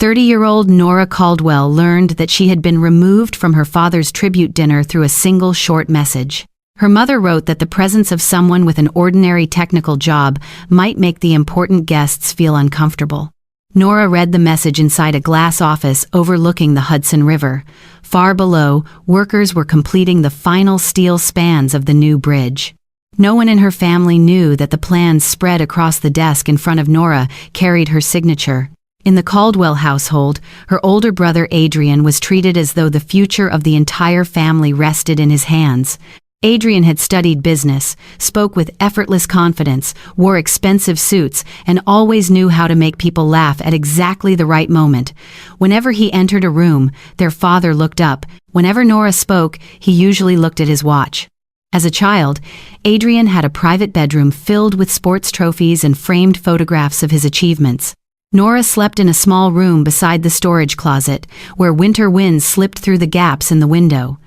30-year-old Nora Caldwell learned that she had been removed from her father's tribute dinner through a single short message. Her mother wrote that the presence of someone with an ordinary technical job might make the important guests feel uncomfortable. Nora read the message inside a glass office overlooking the Hudson River. Far below, workers were completing the final steel spans of the new bridge. No one in her family knew that the plans spread across the desk in front of Nora carried her signature. In the Caldwell household, her older brother Adrian was treated as though the future of the entire family rested in his hands. Adrian had studied business, spoke with effortless confidence, wore expensive suits, and always knew how to make people laugh at exactly the right moment. Whenever he entered a room, their father looked up. Whenever Nora spoke, he usually looked at his watch. As a child, Adrian had a private bedroom filled with sports trophies and framed photographs of his achievements. Nora slept in a small room beside the storage closet, where winter winds slipped through the gaps in the window.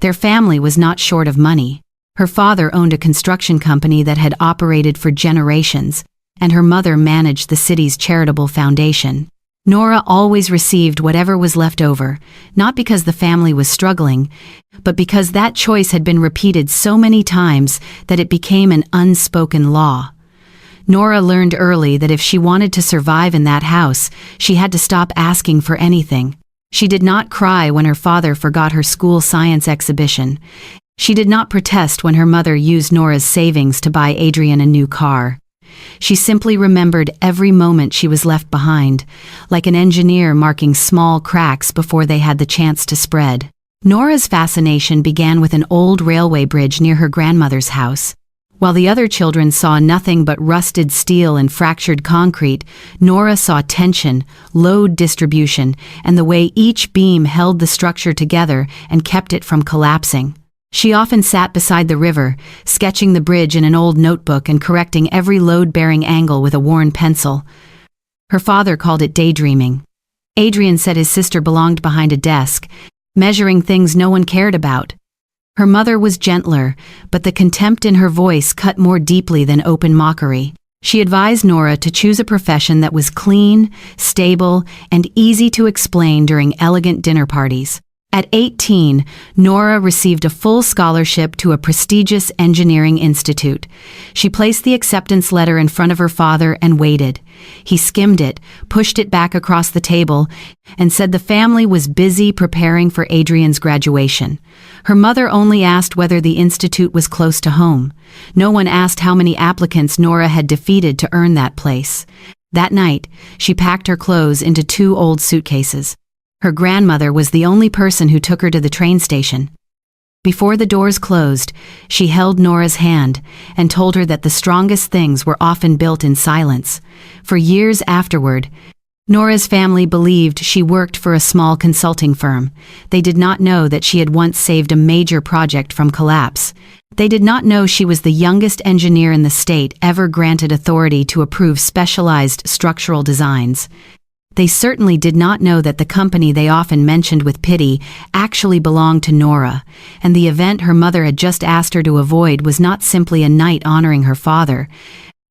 Their family was not short of money. Her father owned a construction company that had operated for generations, and her mother managed the city's charitable foundation. Nora always received whatever was left over, not because the family was struggling, but because that choice had been repeated so many times that it became an unspoken law. Nora learned early that if she wanted to survive in that house, she had to stop asking for anything. She did not cry when her father forgot her school science exhibition. She did not protest when her mother used Nora's savings to buy Adrian a new car. She simply remembered every moment she was left behind, like an engineer marking small cracks before they had the chance to spread. Nora's fascination began with an old railway bridge near her grandmother's house. While the other children saw nothing but rusted steel and fractured concrete, Nora saw tension, load distribution, and the way each beam held the structure together and kept it from collapsing. She often sat beside the river, sketching the bridge in an old notebook and correcting every load-bearing angle with a worn pencil. Her father called it daydreaming. Adrian said his sister belonged behind a desk, measuring things no one cared about. Her mother was gentler, but the contempt in her voice cut more deeply than open mockery. She advised Nora to choose a profession that was clean, stable, and easy to explain during elegant dinner parties. At 18, Nora received a full scholarship to a prestigious engineering institute. She placed the acceptance letter in front of her father and waited. He skimmed it, pushed it back across the table, and said the family was busy preparing for Adrian's graduation. Her mother only asked whether the institute was close to home. No one asked how many applicants Nora had defeated to earn that place. That night, she packed her clothes into 2 old suitcases. Her grandmother was the only person who took her to the train station. Before the doors closed, she held Nora's hand and told her that the strongest things were often built in silence. For years afterward, Nora's family believed she worked for a small consulting firm. They did not know that she had once saved a major project from collapse. They did not know she was the youngest engineer in the state ever granted authority to approve specialized structural designs. They certainly did not know that the company they often mentioned with pity actually belonged to Nora, and the event her mother had just asked her to avoid was not simply a night honoring her father.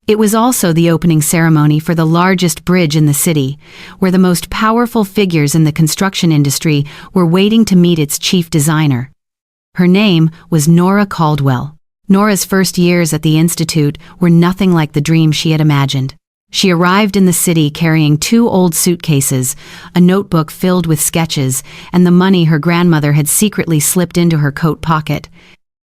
It was also the opening ceremony for the largest bridge in the city, where the most powerful figures in the construction industry were waiting to meet its chief designer. Her name was Nora Caldwell. Nora's first years at the institute were nothing like the dream she had imagined. She arrived in the city carrying 2 old suitcases, a notebook filled with sketches, and the money her grandmother had secretly slipped into her coat pocket.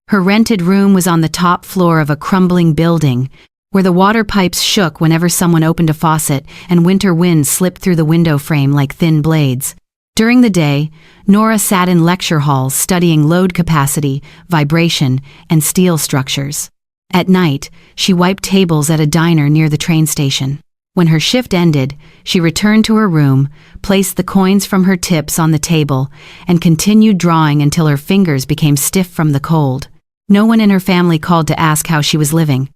Her rented room was on the top floor of a crumbling building, where the water pipes shook whenever someone opened a faucet and winter winds slipped through the window frame like thin blades. During the day, Nora sat in lecture halls studying load capacity, vibration, and steel structures. At night, she wiped tables at a diner near the train station. When her shift ended, she returned to her room, placed the coins from her tips on the table, and continued drawing until her fingers became stiff from the cold. No one in her family called to ask how she was living.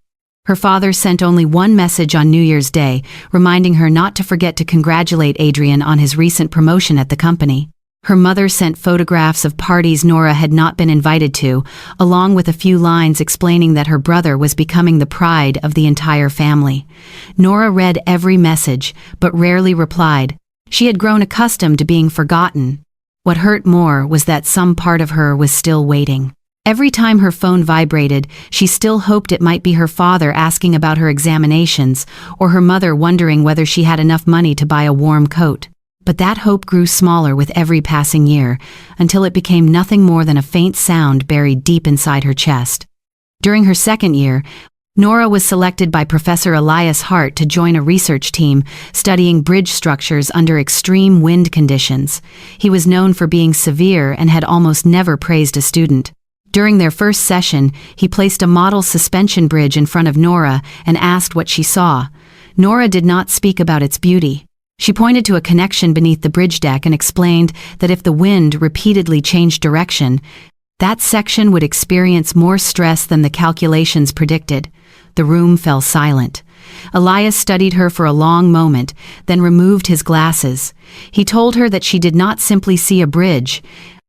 Her father sent only one message on New Year's Day, reminding her not to forget to congratulate Adrian on his recent promotion at the company. Her mother sent photographs of parties Nora had not been invited to, along with a few lines explaining that her brother was becoming the pride of the entire family. Nora read every message, but rarely replied. She had grown accustomed to being forgotten. What hurt more was that some part of her was still waiting. Every time her phone vibrated, she still hoped it might be her father asking about her examinations, or her mother wondering whether she had enough money to buy a warm coat. But that hope grew smaller with every passing year, until it became nothing more than a faint sound buried deep inside her chest. During her second year, Nora was selected by Professor Elias Hart to join a research team studying bridge structures under extreme wind conditions. He was known for being severe and had almost never praised a student. During their first session, he placed a model suspension bridge in front of Nora and asked what she saw. Nora did not speak about its beauty. She pointed to a connection beneath the bridge deck and explained that if the wind repeatedly changed direction, that section would experience more stress than the calculations predicted. The room fell silent. Elias studied her for a long moment, then removed his glasses. He told her that she did not simply see a bridge.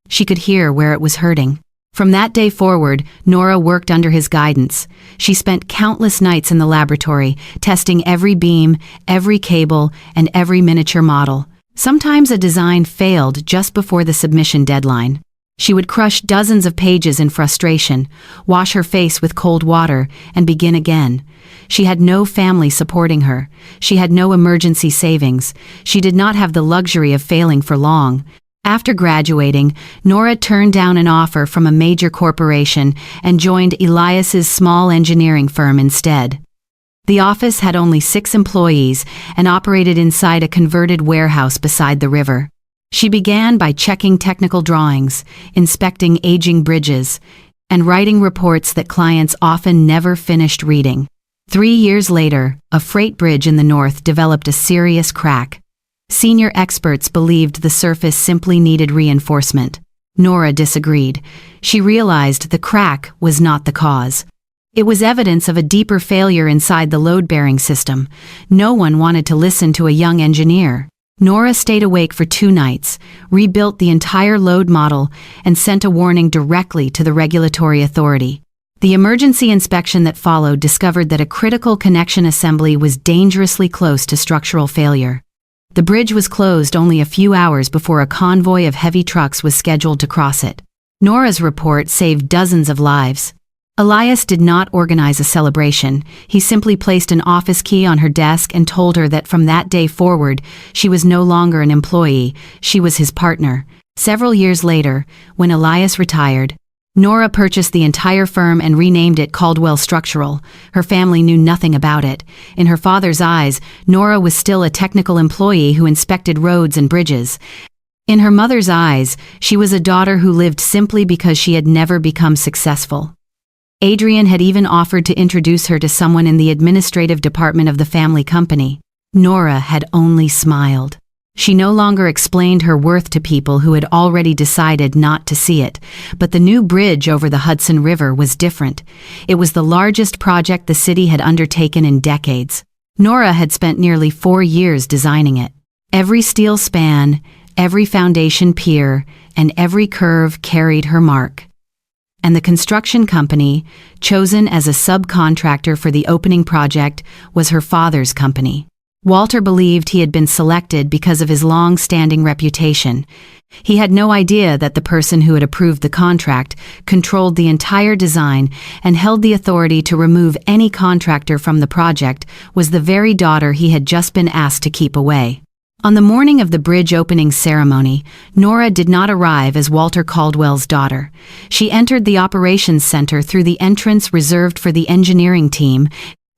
She could hear where it was hurting. From that day forward, Nora worked under his guidance. She spent countless nights in the laboratory, testing every beam, every cable, and every miniature model. Sometimes a design failed just before the submission deadline. She would crush dozens of pages in frustration, wash her face with cold water, and begin again. She had no family supporting her. She had no emergency savings. She did not have the luxury of failing for long. After graduating, Nora turned down an offer from a major corporation and joined Elias's small engineering firm instead. The office had only 6 employees and operated inside a converted warehouse beside the river. She began by checking technical drawings, inspecting aging bridges, and writing reports that clients often never finished reading. 3 years later, a freight bridge in the north developed a serious crack. Senior experts believed the surface simply needed reinforcement. Nora disagreed. She realized the crack was not the cause. It was evidence of a deeper failure inside the load-bearing system. No one wanted to listen to a young engineer. Nora stayed awake for 2 nights, rebuilt the entire load model, and sent a warning directly to the regulatory authority. The emergency inspection that followed discovered that a critical connection assembly was dangerously close to structural failure. The bridge was closed only a few hours before a convoy of heavy trucks was scheduled to cross it. Nora's report saved dozens of lives. Elias did not organize a celebration. He simply placed an office key on her desk and told her that from that day forward, she was no longer an employee, she was his partner. Several years later, when Elias retired, Nora purchased the entire firm and renamed it Caldwell Structural. Her family knew nothing about it. In her father's eyes, Nora was still a technical employee who inspected roads and bridges. In her mother's eyes, she was a daughter who lived simply because she had never become successful. Adrian had even offered to introduce her to someone in the administrative department of the family company. Nora had only smiled. She no longer explained her worth to people who had already decided not to see it, but the new bridge over the Hudson River was different. It was the largest project the city had undertaken in decades. Nora had spent nearly 4 years designing it. Every steel span, every foundation pier, and every curve carried her mark. And the construction company, chosen as a subcontractor for the opening project, was her father's company. Walter believed he had been selected because of his long-standing reputation. He had no idea that the person who had approved the contract controlled the entire design and held the authority to remove any contractor from the project was the very daughter he had just been asked to keep away. On the morning of the bridge opening ceremony, Nora did not arrive as Walter Caldwell's daughter. She entered the operations center through the entrance reserved for the engineering team,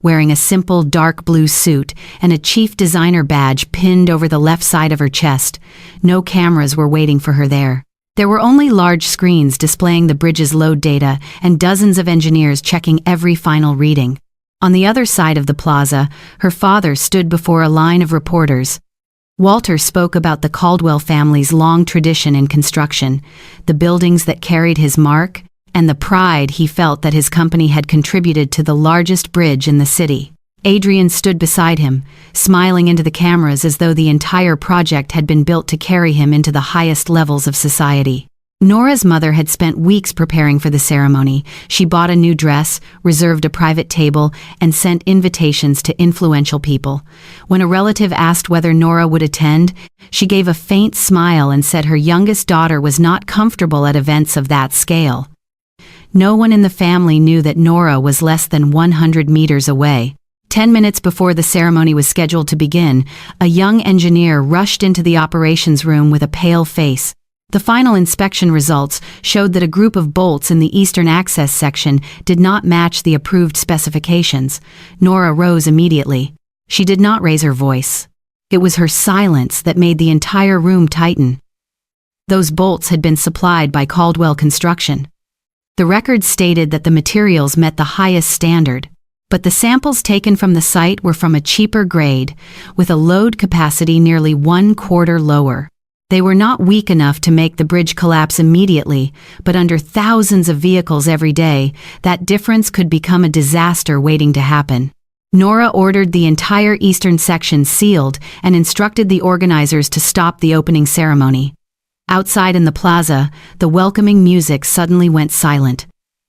wearing a simple dark blue suit and a chief designer badge pinned over the left side of her chest. No cameras were waiting for her there. There were only large screens displaying the bridge's load data and dozens of engineers checking every final reading. On the other side of the plaza, her father stood before a line of reporters. Walter spoke about the Caldwell family's long tradition in construction, the buildings that carried his mark, and the pride he felt that his company had contributed to the largest bridge in the city. Adrian stood beside him, smiling into the cameras as though the entire project had been built to carry him into the highest levels of society. Nora's mother had spent weeks preparing for the ceremony. She bought a new dress, reserved a private table, and sent invitations to influential people. When a relative asked whether Nora would attend, she gave a faint smile and said her youngest daughter was not comfortable at events of that scale. No one in the family knew that Nora was less than 100 meters away. 10 minutes before the ceremony was scheduled to begin, a young engineer rushed into the operations room with a pale face. The final inspection results showed that a group of bolts in the eastern access section did not match the approved specifications. Nora rose immediately. She did not raise her voice. It was her silence that made the entire room tighten. Those bolts had been supplied by Caldwell Construction. The records stated that the materials met the highest standard, but the samples taken from the site were from a cheaper grade, with a load capacity nearly 1/4 lower. They were not weak enough to make the bridge collapse immediately, but under thousands of vehicles every day, that difference could become a disaster waiting to happen. Nora ordered the entire eastern section sealed and instructed the organizers to stop the opening ceremony. Outside in the plaza, the welcoming music suddenly went silent.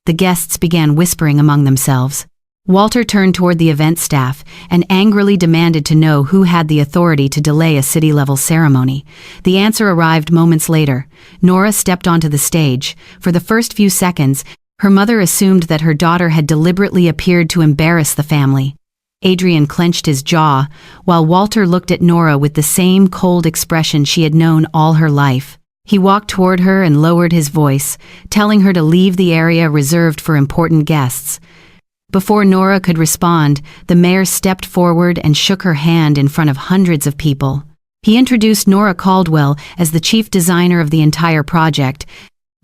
The guests began whispering among themselves. Walter turned toward the event staff and angrily demanded to know who had the authority to delay a city-level ceremony. The answer arrived moments later. Nora stepped onto the stage. For the first few seconds, her mother assumed that her daughter had deliberately appeared to embarrass the family. Adrian clenched his jaw, while Walter looked at Nora with the same cold expression she had known all her life. He walked toward her and lowered his voice, telling her to leave the area reserved for important guests. Before Nora could respond, the mayor stepped forward and shook her hand in front of hundreds of people. He introduced Nora Caldwell as the chief designer of the entire project,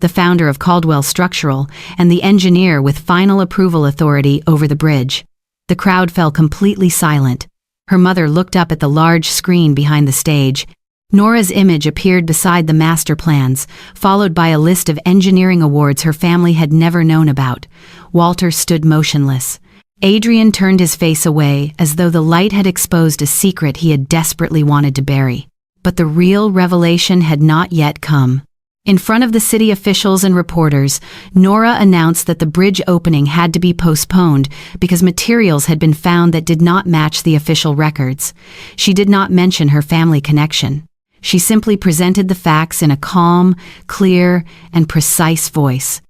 the founder of Caldwell Structural, and the engineer with final approval authority over the bridge. The crowd fell completely silent. Her mother looked up at the large screen behind the stage. Nora's image appeared beside the master plans, followed by a list of engineering awards her family had never known about. Walter stood motionless. Adrian turned his face away as though the light had exposed a secret he had desperately wanted to bury. But the real revelation had not yet come. In front of the city officials and reporters, Nora announced that the bridge opening had to be postponed because materials had been found that did not match the official records. She did not mention her family connection. She simply presented the facts in a calm, clear, and precise voice.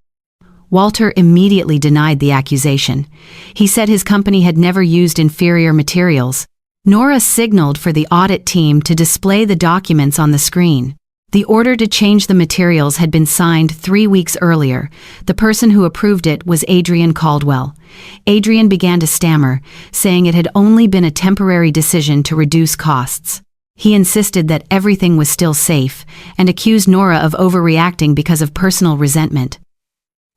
Walter immediately denied the accusation. He said his company had never used inferior materials. Nora signaled for the audit team to display the documents on the screen. The order to change the materials had been signed 3 weeks earlier. The person who approved it was Adrian Caldwell. Adrian began to stammer, saying it had only been a temporary decision to reduce costs. He insisted that everything was still safe, and accused Nora of overreacting because of personal resentment.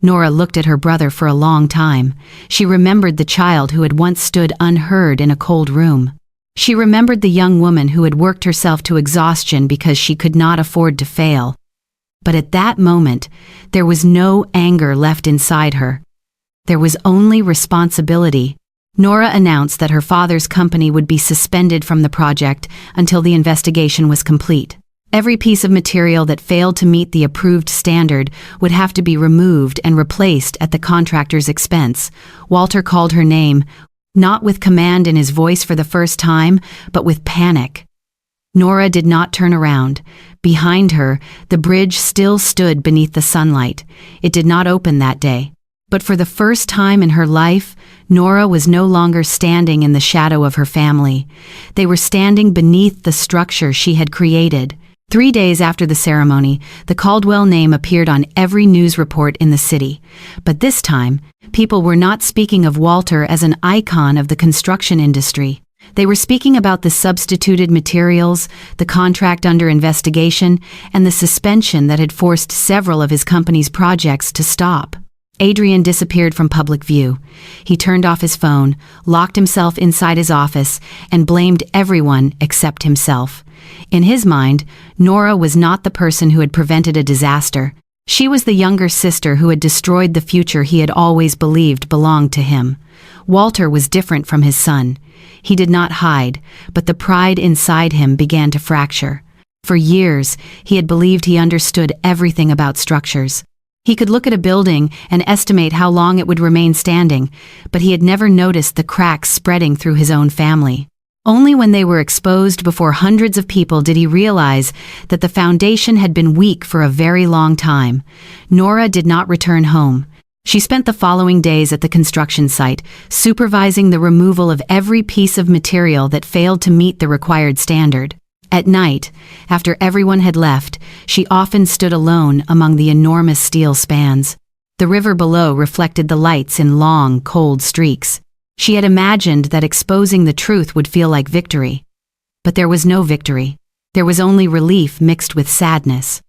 Nora looked at her brother for a long time. She remembered the child who had once stood unheard in a cold room. She remembered the young woman who had worked herself to exhaustion because she could not afford to fail. But at that moment, there was no anger left inside her. There was only responsibility. Nora announced that her father's company would be suspended from the project until the investigation was complete. Every piece of material that failed to meet the approved standard would have to be removed and replaced at the contractor's expense. Walter called her name, not with command in his voice for the first time, but with panic. Nora did not turn around. Behind her, the bridge still stood beneath the sunlight. It did not open that day. But for the first time in her life, Nora was no longer standing in the shadow of her family. They were standing beneath the structure she had created. 3 days after the ceremony, the Caldwell name appeared on every news report in the city. But this time, people were not speaking of Walter as an icon of the construction industry. They were speaking about the substituted materials, the contract under investigation, and the suspension that had forced several of his company's projects to stop. Adrian disappeared from public view. He turned off his phone, locked himself inside his office, and blamed everyone except himself. In his mind, Nora was not the person who had prevented a disaster. She was the younger sister who had destroyed the future he had always believed belonged to him. Walter was different from his son. He did not hide, but the pride inside him began to fracture. For years, he had believed he understood everything about structures. He could look at a building and estimate how long it would remain standing, but he had never noticed the cracks spreading through his own family. Only when they were exposed before hundreds of people did he realize that the foundation had been weak for a very long time. Nora did not return home. She spent the following days at the construction site, supervising the removal of every piece of material that failed to meet the required standard. At night, after everyone had left, she often stood alone among the enormous steel spans. The river below reflected the lights in long, cold streaks. She had imagined that exposing the truth would feel like victory. But there was no victory. There was only relief mixed with sadness.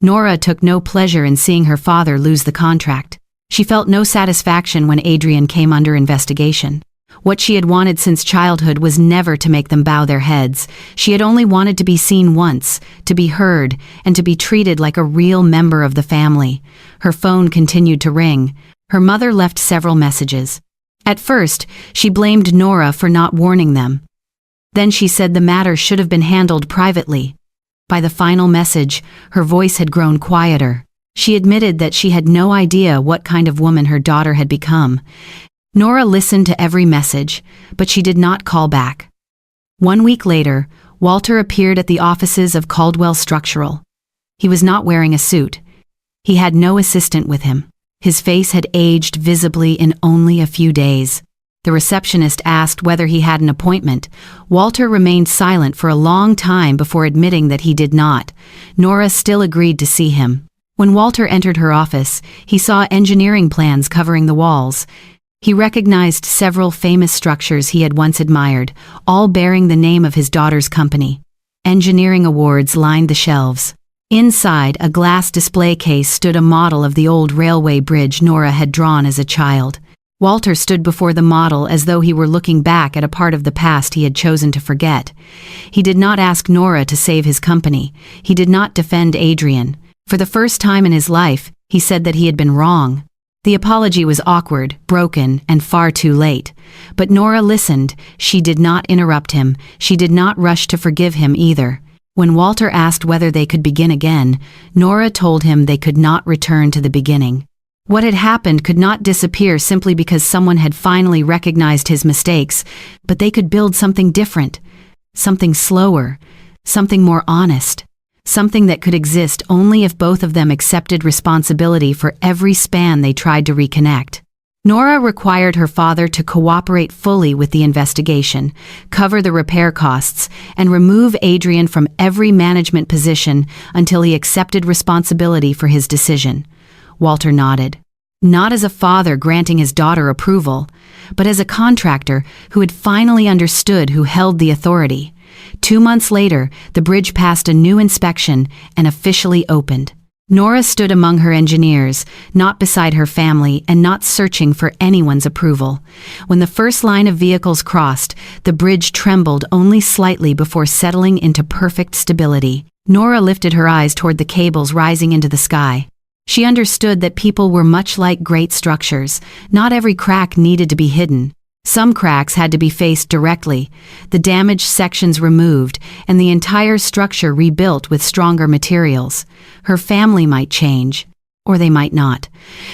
Nora took no pleasure in seeing her father lose the contract. She felt no satisfaction when Adrian came under investigation. What she had wanted since childhood was never to make them bow their heads. She had only wanted to be seen once, to be heard, and to be treated like a real member of the family. Her phone continued to ring. Her mother left several messages. At first, she blamed Nora for not warning them. Then she said the matter should have been handled privately. By the final message, her voice had grown quieter. She admitted that she had no idea what kind of woman her daughter had become. Nora listened to every message, but she did not call back. 1 week later, Walter appeared at the offices of Caldwell Structural. He was not wearing a suit. He had no assistant with him. His face had aged visibly in only a few days. The receptionist asked whether he had an appointment. Walter remained silent for a long time before admitting that he did not. Nora still agreed to see him. When Walter entered her office, he saw engineering plans covering the walls. He recognized several famous structures he had once admired, all bearing the name of his daughter's company. Engineering awards lined the shelves. Inside a glass display case stood a model of the old railway bridge Nora had drawn as a child. Walter stood before the model as though he were looking back at a part of the past he had chosen to forget. He did not ask Nora to save his company. He did not defend Adrian. For the first time in his life, he said that he had been wrong. The apology was awkward, broken, and far too late. But Nora listened. She did not interrupt him. She did not rush to forgive him either. When Walter asked whether they could begin again, Nora told him they could not return to the beginning. What had happened could not disappear simply because someone had finally recognized his mistakes, but they could build something different, something slower, something more honest. Something that could exist only if both of them accepted responsibility for every span they tried to reconnect. Nora required her father to cooperate fully with the investigation, cover the repair costs, and remove Adrian from every management position until he accepted responsibility for his decision. Walter nodded. Not as a father granting his daughter approval, but as a contractor who had finally understood who held the authority. 2 months later, the bridge passed a new inspection and officially opened. Nora stood among her engineers, not beside her family and not searching for anyone's approval. When the first line of vehicles crossed, the bridge trembled only slightly before settling into perfect stability. Nora lifted her eyes toward the cables rising into the sky. She understood that people were much like great structures. Not every crack needed to be hidden. Some cracks had to be faced directly, the damaged sections removed, and the entire structure rebuilt with stronger materials. Her family might change, or they might not.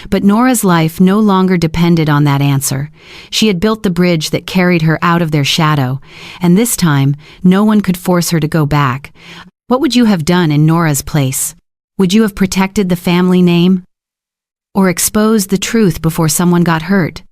But Nora's life no longer depended on that answer. She had built the bridge that carried her out of their shadow, and this time, no one could force her to go back. What would you have done in Nora's place? Would you have protected the family name? Or exposed the truth before someone got hurt?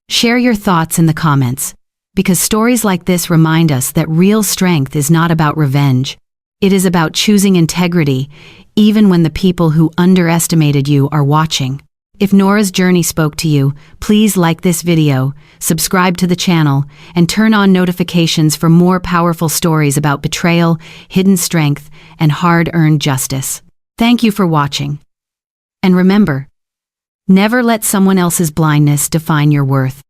Share your thoughts in the comments, because stories like this remind us that real strength is not about revenge. It is about choosing integrity, even when the people who underestimated you are watching. If Nora's journey spoke to you, please like this video, subscribe to the channel, and turn on notifications for more powerful stories about betrayal, hidden strength, and hard-earned justice. Thank you for watching. And remember, never let someone else's blindness define your worth.